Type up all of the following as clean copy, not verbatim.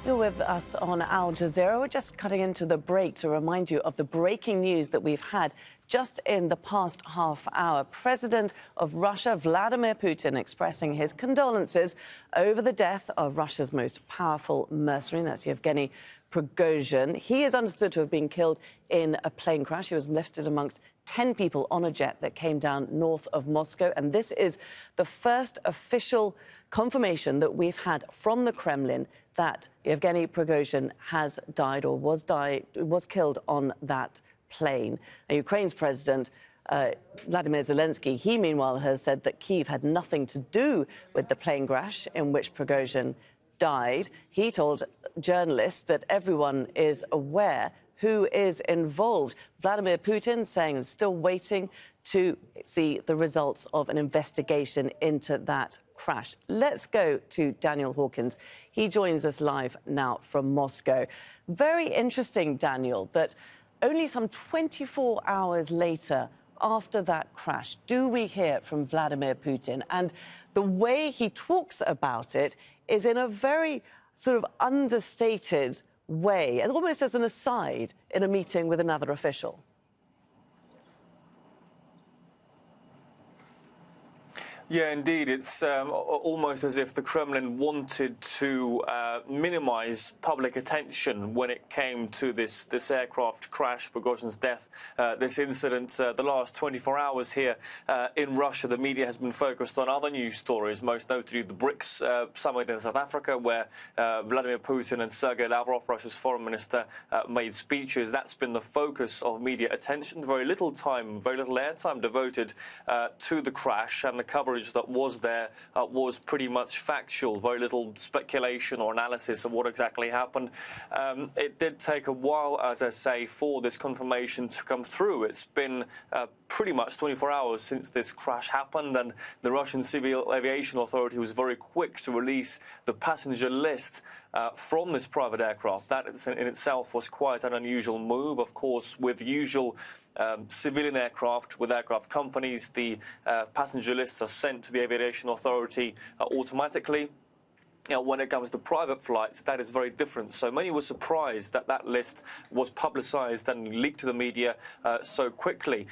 You're with us on Al Jazeera. We're just cutting into the break to remind you of the breaking news that we've had just in the past half hour. President of Russia, Vladimir Putin, expressing his condolences over the death of Russia's most powerful mercenary, that's Yevgeny Prigozhin. He is understood to have been killed in a plane crash. He was listed amongst 10 people on a jet that came down north of Moscow. And this is the first official confirmation that we've had from the Kremlin that Yevgeny Prigozhin has died or was killed on that plane. Now, Ukraine's president, Vladimir Zelensky, he meanwhile has said that Kyiv had nothing to do with the plane crash in which Prigozhin died. He told journalists that everyone is aware who is involved. Vladimir Putin saying he's still waiting to see the results of an investigation into that crash. Let's go to Daniel Hawkins. He joins us live now from Moscow. Very interesting, Daniel, that only some 24 hours later after that crash do we hear from Vladimir Putin. And the way he talks about it is in a very sort of understated way, almost as an aside in a meeting with another official. Yeah, indeed. It's almost as if the Kremlin wanted to minimize public attention when it came to this aircraft crash, Prigozhin's death, this incident. The last 24 hours here in Russia, the media has been focused on other news stories, most notably the BRICS summit in South Africa, where Vladimir Putin and Sergei Lavrov, Russia's foreign minister, made speeches. That's been the focus of media attention. Very little airtime devoted to the crash, and the coverage that was there was pretty much factual. Very little speculation or analysis of what exactly happened. It did take a while, as I say, for this confirmation to come through. It's been pretty much 24 hours since this crash happened, and the Russian Civil Aviation Authority was very quick to release the passenger list from this private aircraft. That in itself was quite an unusual move. Of course, with usual civilian aircraft, with aircraft companies, the passenger lists are sent to the Aviation Authority automatically. When it comes to private flights, that is very different. So many were surprised that that list was publicized and leaked to the media so quickly.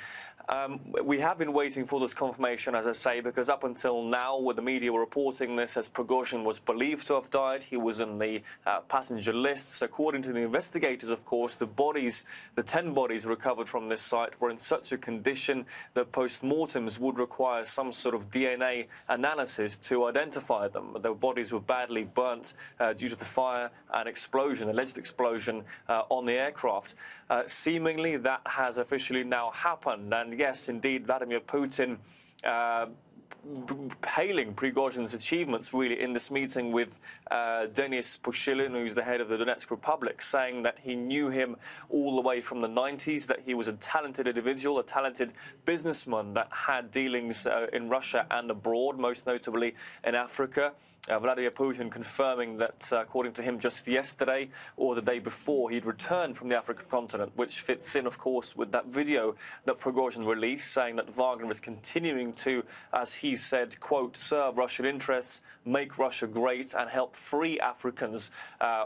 We have been waiting for this confirmation, as I say, because up until now, when the media were reporting this as Prigozhin was believed to have died, he was in the passenger lists. According to the investigators, of course, the 10 bodies recovered from this site were in such a condition that post-mortems would require some sort of DNA analysis to identify them. The bodies were badly burnt due to the fire and explosion, alleged explosion on the aircraft. Seemingly, that has officially now happened. And yes, indeed, Vladimir Putin hailing Prigozhin's achievements, really, in this meeting with Denis Pushilin, who's the head of the Donetsk Republic, saying that he knew him all the way from the 90s, that he was a talented individual, a talented businessman that had dealings in Russia and abroad, most notably in Africa. Vladimir Putin confirming that, according to him, just yesterday or the day before, he'd returned from the African continent, which fits in, of course, with that video that Prigozhin released, saying that Wagner is continuing to, as he said, quote, serve Russian interests, make Russia great, and help free Africans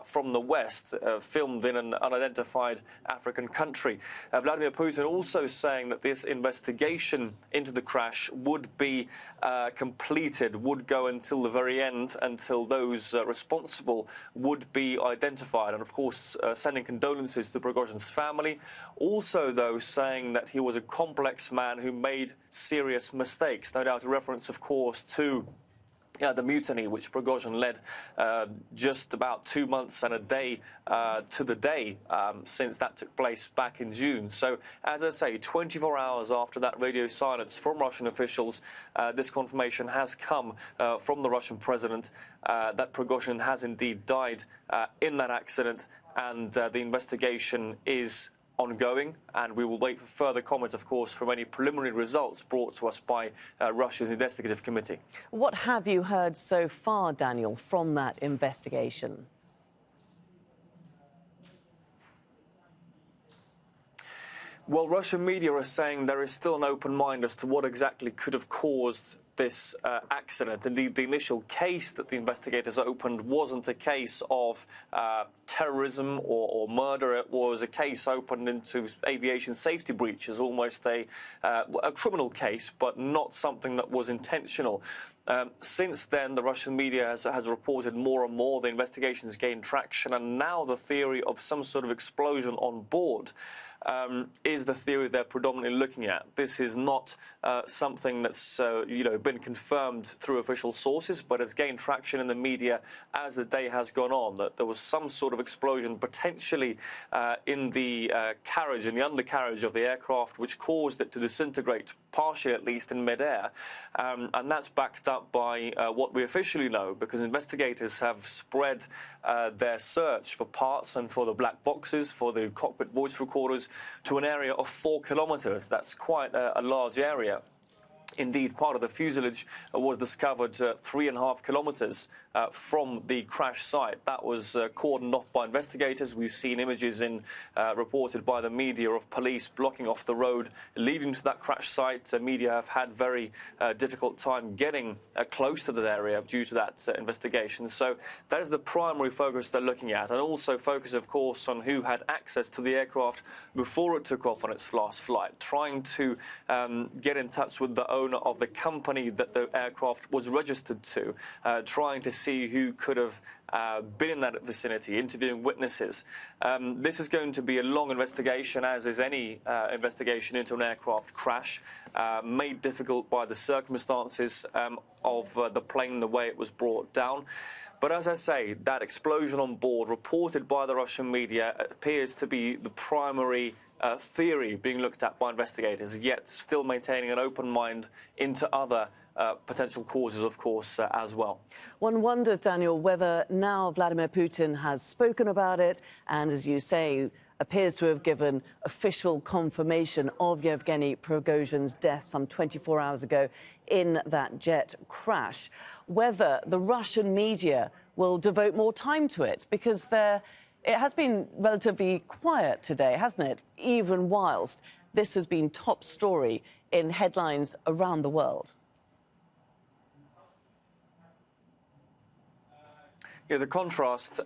from the West, filmed in an unidentified African country. Vladimir Putin also saying that this investigation into the crash would be completed, would go until the very end, until those responsible would be identified, and of course sending condolences to Prigozhin's family. Also, though, saying that he was a complex man who made serious mistakes, no doubt a reference, of course, to the mutiny which Prigozhin led just about 2 months and a day to the day since that took place back in June. So, as I say, 24 hours after that radio silence from Russian officials, this confirmation has come from the Russian president that Prigozhin has indeed died in that accident, and the investigation is ongoing, and we will wait for further comment, of course, from any preliminary results brought to us by Russia's investigative committee. What have you heard so far, Daniel, from that investigation? Well, Russian media are saying there is still an open mind as to what exactly could have caused this accident. Indeed, the initial case that the investigators opened wasn't a case of terrorism or murder. It was a case opened into aviation safety breaches, almost a criminal case, but not something that was intentional. Since then, the Russian media has reported more and more. The investigations gained traction, and now the theory of some sort of explosion on board is the theory they're predominantly looking at. This is not something that's been confirmed through official sources, but has gained traction in the media as the day has gone on, that there was some sort of explosion potentially in the carriage, in the undercarriage of the aircraft, which caused it to disintegrate, partially at least, in midair. And that's backed up by what we officially know, because investigators have spread their search for parts and for the black boxes, for the cockpit voice recorders, to an area of 4 kilometers. That's quite a large area. Indeed, part of the fuselage was discovered 3.5 kilometers from the crash site. That was cordoned off by investigators. We've seen images reported by the media of police blocking off the road leading to that crash site. The media have had very difficult time getting close to that area due to that investigation. So that is the primary focus they're looking at, and also focus, of course, on who had access to the aircraft before it took off on its last flight, trying to get in touch with the owner of the company that the aircraft was registered to, trying to see who could have been in that vicinity, interviewing witnesses. This is going to be a long investigation, as is any investigation into an aircraft crash, made difficult by the circumstances of the plane, the way it was brought down. But as I say, that explosion on board, reported by the Russian media, appears to be the primary theory being looked at by investigators, yet still maintaining an open mind into other potential causes, of course, as well. One wonders, Daniel, whether now Vladimir Putin has spoken about it and, as you say, appears to have given official confirmation of Yevgeny Prigozhin's death some 24 hours ago in that jet crash, whether the Russian media will devote more time to it, because it has been relatively quiet today, hasn't it? Even whilst this has been top story in headlines around the world. Yeah, the contrast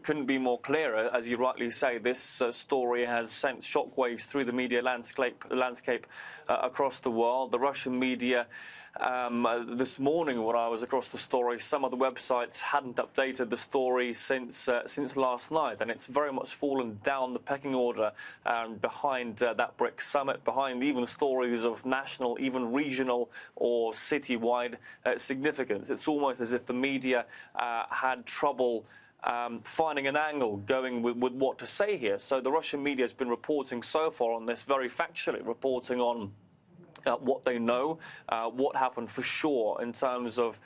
couldn't be more clearer. As you rightly say, this story has sent shockwaves through the media landscape across the world. The Russian media, this morning when I was across the story, some of the websites hadn't updated the story since last night, and it's very much fallen down the pecking order behind that BRICS summit, behind even stories of national, even regional or citywide significance. It's almost as if the media had trouble finding an angle, going with what to say here. So the Russian media has been reporting so far on this very factually, reporting on what they know, what happened for sure in terms of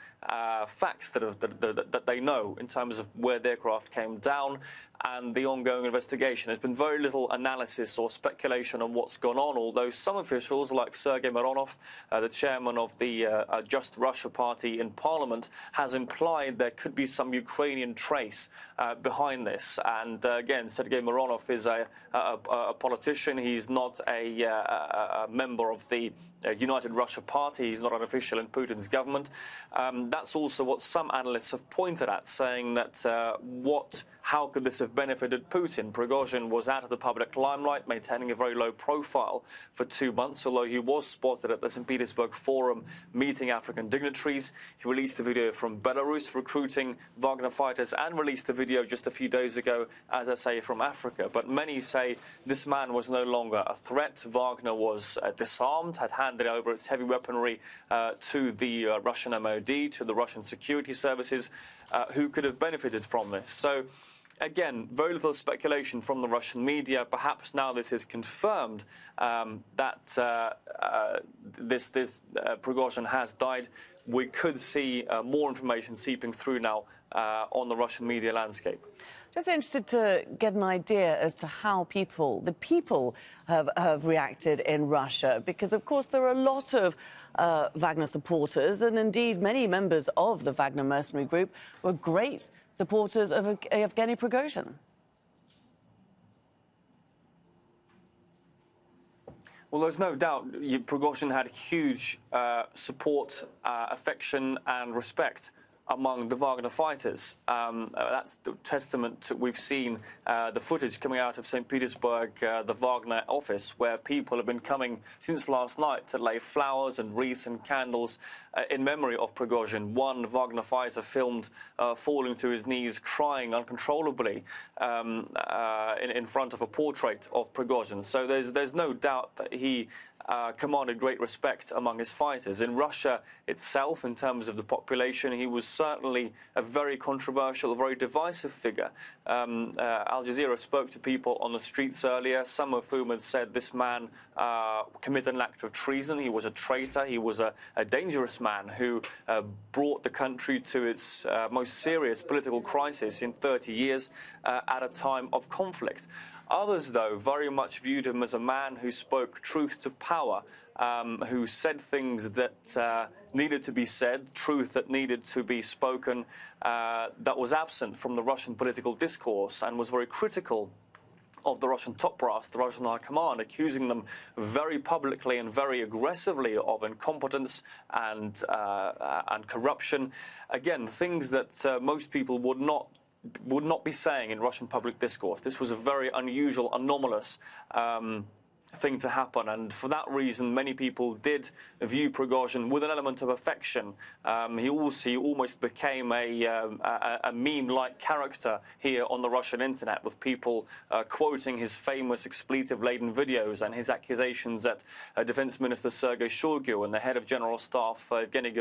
facts that they know in terms of where the aircraft came down and the ongoing investigation. There's been very little analysis or speculation on what's gone on, although some officials, like Sergei Mironov, the chairman of the Just Russia party in parliament, has implied there could be some Ukrainian trace behind this. And again, Sergei Mironov is a politician. He's not a member of the United Russia party. He's not an official in Putin's government. That's also what some analysts have pointed at, saying that how could this have benefited Putin? Prigozhin was out of the public limelight, maintaining a very low profile for 2 months, although he was spotted at the St. Petersburg Forum meeting African dignitaries. He released a video from Belarus recruiting Wagner fighters, and released a video just a few days ago, as I say, from Africa. But many say this man was no longer a threat. Wagner was disarmed, had handed over its heavy weaponry to the Russian MOD, to the Russian security services, who could have benefited from this. So again, very little speculation from the Russian media. Perhaps now this is confirmed that Prigozhin has died. We could see more information seeping through now on the Russian media landscape. Just interested to get an idea as to how the people have reacted in Russia, because, of course, there are a lot of Wagner supporters, and indeed many members of the Wagner mercenary group were great supporters of Yevgeny Prigozhin. Well, there's no doubt Prigozhin had huge support, affection and respect among the Wagner fighters. That's the testament we've seen, the footage coming out of St. Petersburg, the Wagner office, where people have been coming since last night to lay flowers and wreaths and candles in memory of Prigozhin. One Wagner fighter filmed falling to his knees, crying uncontrollably in front of a portrait of Prigozhin. So there's no doubt that he commanded great respect among his fighters. In Russia itself, in terms of the population, he was certainly a very controversial, very divisive figure. Al Jazeera spoke to people on the streets earlier, some of whom had said this man committed an act of treason. He was a traitor. He was a dangerous man who brought the country to its most serious political crisis in 30 years at a time of conflict. Others, though, very much viewed him as a man who spoke truth to power, who said things that needed to be said, truth that needed to be spoken, that was absent from the Russian political discourse, and was very critical of the Russian top brass, the Russian high command, accusing them very publicly and very aggressively of incompetence and corruption. Again, things that most people would not be saying in Russian public discourse. This was a very unusual, anomalous thing to happen, and for that reason many people did view Prigozhin with an element of affection. He almost became a meme-like character here on the Russian internet, with people quoting his famous expletive-laden videos and his accusations at Defense Minister Sergei Shoigu and the head of General Staff Yevgeny.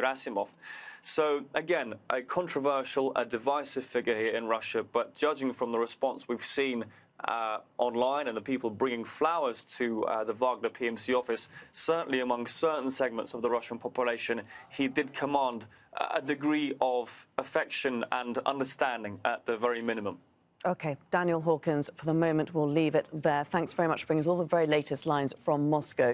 So again, a controversial, a divisive figure here in Russia, but judging from the response we've seen online and the people bringing flowers to the Wagner PMC office, certainly among certain segments of the Russian population, he did command a degree of affection and understanding at the very minimum. OK, Daniel Hawkins, for the moment, we'll leave it there. Thanks very much for bringing us all the very latest lines from Moscow.